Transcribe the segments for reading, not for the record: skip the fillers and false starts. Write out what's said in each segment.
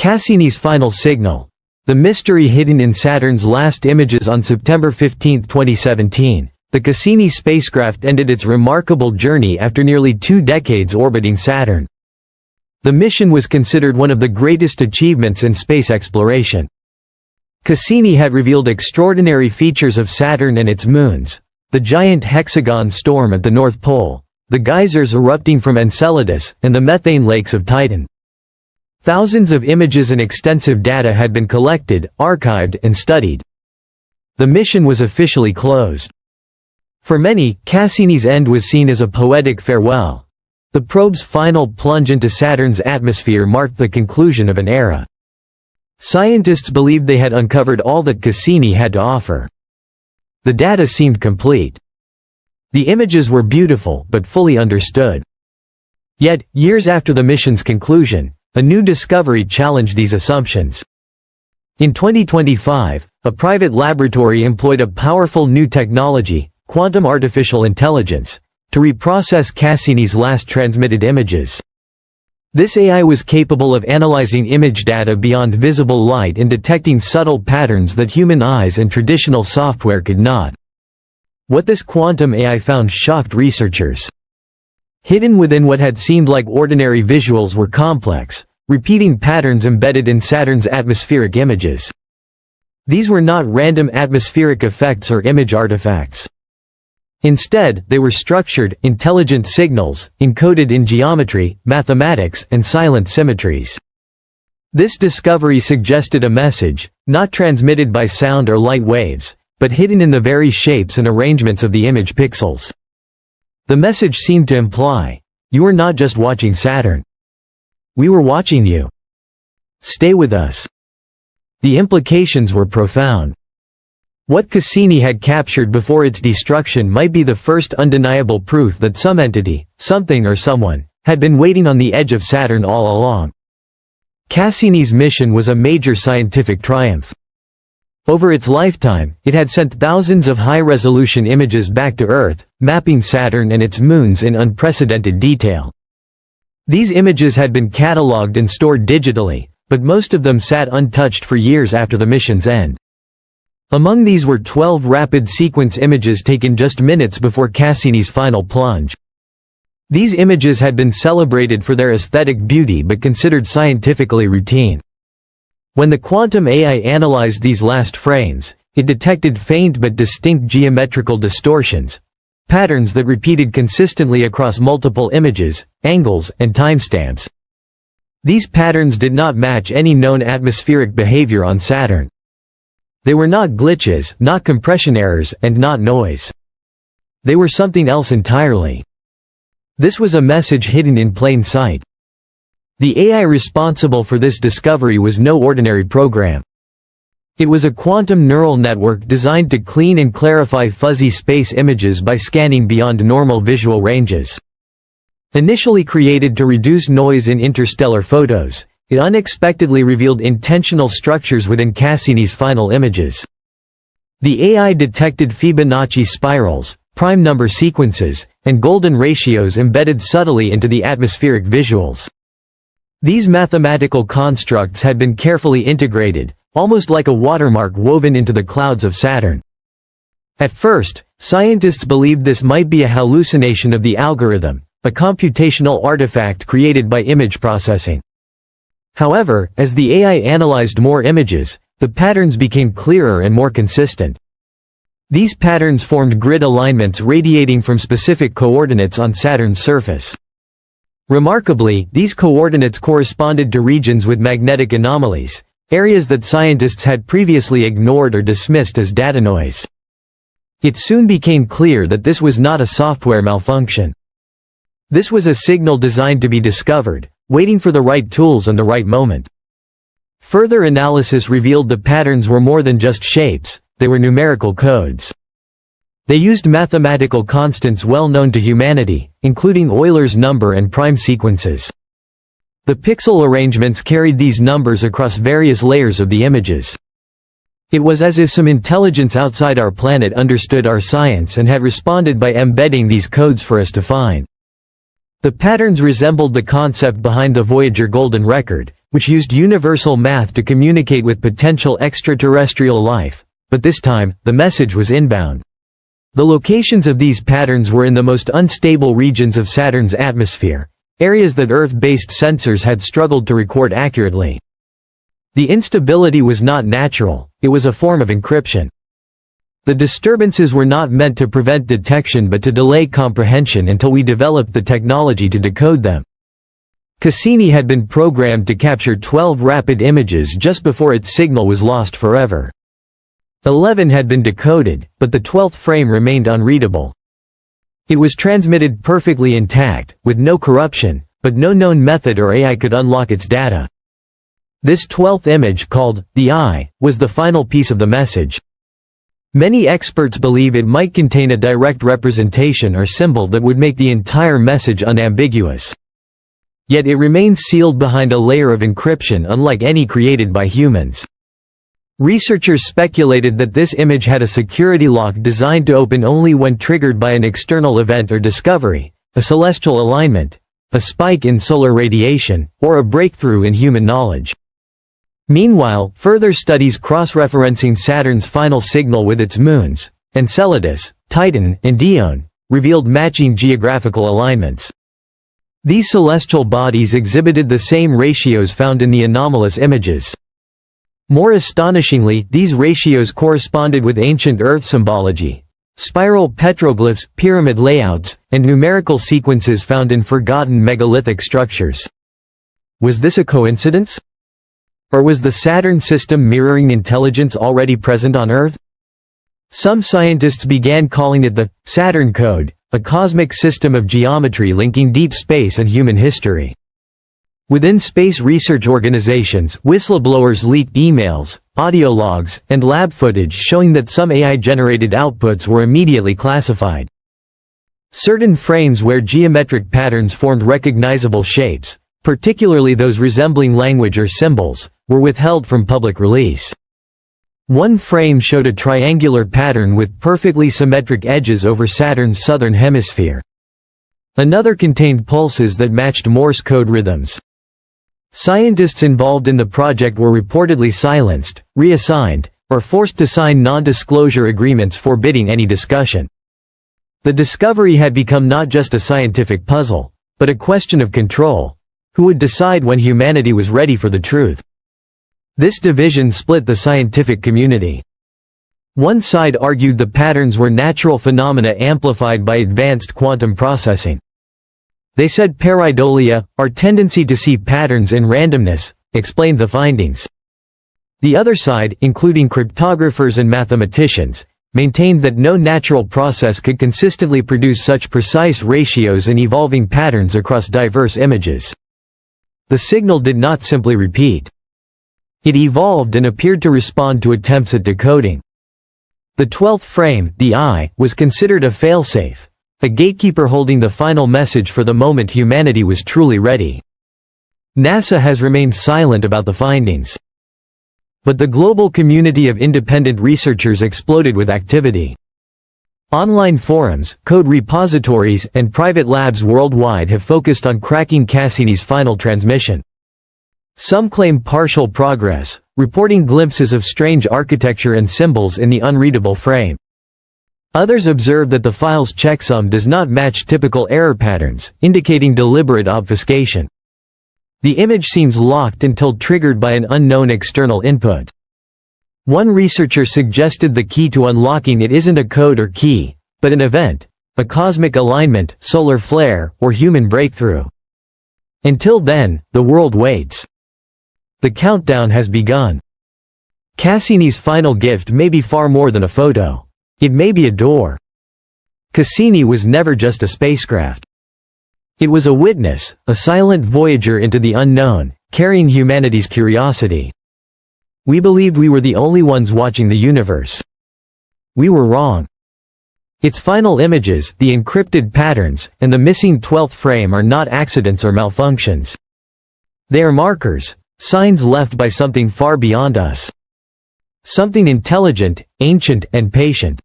Cassini's final signal. The mystery hidden in Saturn's last images. On September 15, 2017, the Cassini spacecraft ended its remarkable journey after nearly 2 decades orbiting Saturn. The mission was considered one of the greatest achievements in space exploration. Cassini had revealed extraordinary features of Saturn and its moons: the giant hexagon storm at the North Pole, the geysers erupting from Enceladus, and the methane lakes of Titan. Thousands of images and extensive data had been collected, archived, and studied. The mission was officially closed. For many, Cassini's end was seen as a poetic farewell. The probe's final plunge into Saturn's atmosphere marked the conclusion of an era. Scientists believed they had uncovered all that Cassini had to offer. The data seemed complete. The images were beautiful but fully understood. Yet, years after the mission's conclusion, a new discovery challenged these assumptions. In 2025, a private laboratory employed a powerful new technology, quantum artificial intelligence, to reprocess Cassini's last transmitted images. This AI was capable of analyzing image data beyond visible light and detecting subtle patterns that human eyes and traditional software could not. What this quantum AI found shocked researchers. Hidden within what had seemed like ordinary visuals were complex, repeating patterns embedded in Saturn's atmospheric images. These were not random atmospheric effects or image artifacts. Instead, they were structured, intelligent signals, encoded in geometry, mathematics, and silent symmetries. This discovery suggested a message, not transmitted by sound or light waves, but hidden in the very shapes and arrangements of the image pixels. The message seemed to imply, "You were not just watching Saturn. We were watching you. Stay with us." The implications were profound. What Cassini had captured before its destruction might be the first undeniable proof that some entity, something or someone, had been waiting on the edge of Saturn all along. Cassini's mission was a major scientific triumph. Over its lifetime, it had sent thousands of high-resolution images back to Earth, mapping Saturn and its moons in unprecedented detail. These images had been catalogued and stored digitally, but most of them sat untouched for years after the mission's end. Among these were 12 rapid sequence images taken just minutes before Cassini's final plunge. These images had been celebrated for their aesthetic beauty but considered scientifically routine. When the quantum AI analyzed these last frames, it detected faint but distinct geometrical distortions, patterns that repeated consistently across multiple images, angles, and timestamps. These patterns did not match any known atmospheric behavior on Saturn. They were not glitches, not compression errors, and not noise. They were something else entirely. This was a message hidden in plain sight. The AI responsible for this discovery was no ordinary program. It was a quantum neural network designed to clean and clarify fuzzy space images by scanning beyond normal visual ranges. Initially created to reduce noise in interstellar photos, it unexpectedly revealed intentional structures within Cassini's final images. The AI detected Fibonacci spirals, prime number sequences, and golden ratios embedded subtly into the atmospheric visuals. These mathematical constructs had been carefully integrated, almost like a watermark woven into the clouds of Saturn. At first, scientists believed this might be a hallucination of the algorithm, a computational artifact created by image processing. However, as the AI analyzed more images, the patterns became clearer and more consistent. These patterns formed grid alignments radiating from specific coordinates on Saturn's surface. Remarkably, these coordinates corresponded to regions with magnetic anomalies, areas that scientists had previously ignored or dismissed as data noise. It soon became clear that this was not a software malfunction. This was a signal designed to be discovered, waiting for the right tools and the right moment. Further analysis revealed the patterns were more than just shapes, they were numerical codes. They used mathematical constants well known to humanity, including Euler's number and prime sequences. The pixel arrangements carried these numbers across various layers of the images. It was as if some intelligence outside our planet understood our science and had responded by embedding these codes for us to find. The patterns resembled the concept behind the Voyager Golden Record, which used universal math to communicate with potential extraterrestrial life, but this time, the message was inbound. The locations of these patterns were in the most unstable regions of Saturn's atmosphere, areas that Earth-based sensors had struggled to record accurately. The instability was not natural, it was a form of encryption. The disturbances were not meant to prevent detection but to delay comprehension until we developed the technology to decode them. Cassini had been programmed to capture 12 rapid images just before its signal was lost forever. 11 had been decoded, but the 12th frame remained unreadable. It was transmitted perfectly intact, with no corruption, but no known method or AI could unlock its data. This 12th image, called the Eye, was the final piece of the message. Many experts believe it might contain a direct representation or symbol that would make the entire message unambiguous. Yet it remains sealed behind a layer of encryption unlike any created by humans. Researchers speculated that this image had a security lock designed to open only when triggered by an external event or discovery, a celestial alignment, a spike in solar radiation, or a breakthrough in human knowledge. Meanwhile, further studies cross-referencing Saturn's final signal with its moons, Enceladus, Titan, and Dione, revealed matching geographical alignments. These celestial bodies exhibited the same ratios found in the anomalous images. More astonishingly, these ratios corresponded with ancient Earth symbology, spiral petroglyphs, pyramid layouts, and numerical sequences found in forgotten megalithic structures. Was this a coincidence? Or was the Saturn system mirroring intelligence already present on Earth? Some scientists began calling it the Saturn Code, a cosmic system of geometry linking deep space and human history. Within space research organizations, whistleblowers leaked emails, audio logs, and lab footage showing that some AI-generated outputs were immediately classified. Certain frames where geometric patterns formed recognizable shapes, particularly those resembling language or symbols, were withheld from public release. One frame showed a triangular pattern with perfectly symmetric edges over Saturn's southern hemisphere. Another contained pulses that matched Morse code rhythms. Scientists involved in the project were reportedly silenced, reassigned, or forced to sign non-disclosure agreements forbidding any discussion. The discovery had become not just a scientific puzzle, but a question of control. Who would decide when humanity was ready for the truth? This division split the scientific community. One side argued the patterns were natural phenomena amplified by advanced quantum processing. They said pareidolia, our tendency to see patterns in randomness, explained the findings. The other side, including cryptographers and mathematicians, maintained that no natural process could consistently produce such precise ratios and evolving patterns across diverse images. The signal did not simply repeat. It evolved and appeared to respond to attempts at decoding. The 12th frame, the Eye, was considered a failsafe, a gatekeeper holding the final message for the moment humanity was truly ready. NASA has remained silent about the findings. But the global community of independent researchers exploded with activity. Online forums, code repositories, and private labs worldwide have focused on cracking Cassini's final transmission. Some claim partial progress, reporting glimpses of strange architecture and symbols in the unreadable frame. Others observe that the file's checksum does not match typical error patterns, indicating deliberate obfuscation. The image seems locked until triggered by an unknown external input. One researcher suggested the key to unlocking it isn't a code or key, but an event, a cosmic alignment, solar flare, or human breakthrough. Until then, the world waits. The countdown has begun. Cassini's final gift may be far more than a photo. It may be a door. Cassini was never just a spacecraft. It was a witness, a silent voyager into the unknown, carrying humanity's curiosity. We believed we were the only ones watching the universe. We were wrong. Its final images, the encrypted patterns, and the missing 12th frame are not accidents or malfunctions. They are markers, signs left by something far beyond us. Something intelligent, ancient, and patient.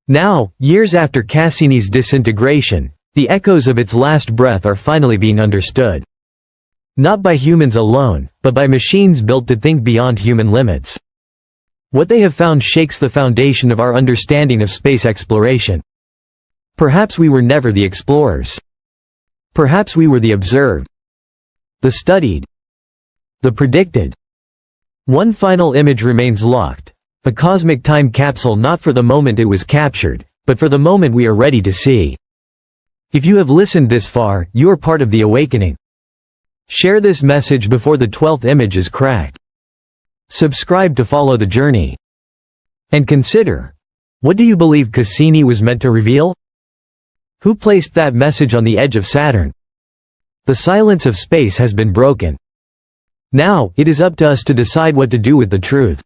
Now, years after Cassini's disintegration, the echoes of its last breath are finally being understood. Not by humans alone, but by machines built to think beyond human limits. What they have found shakes the foundation of our understanding of space exploration. Perhaps we were never the explorers. Perhaps we were the observed, the studied, the predicted. One final image remains locked, a cosmic time capsule, not for the moment it was captured, but for the moment we are ready to see. If you have listened this far, you are part of the awakening. Share this message before the 12th image is cracked. Subscribe to follow the journey. And consider, what do you believe Cassini was meant to reveal? Who placed that message on the edge of Saturn? The silence of space has been broken. Now, it is up to us to decide what to do with the truth.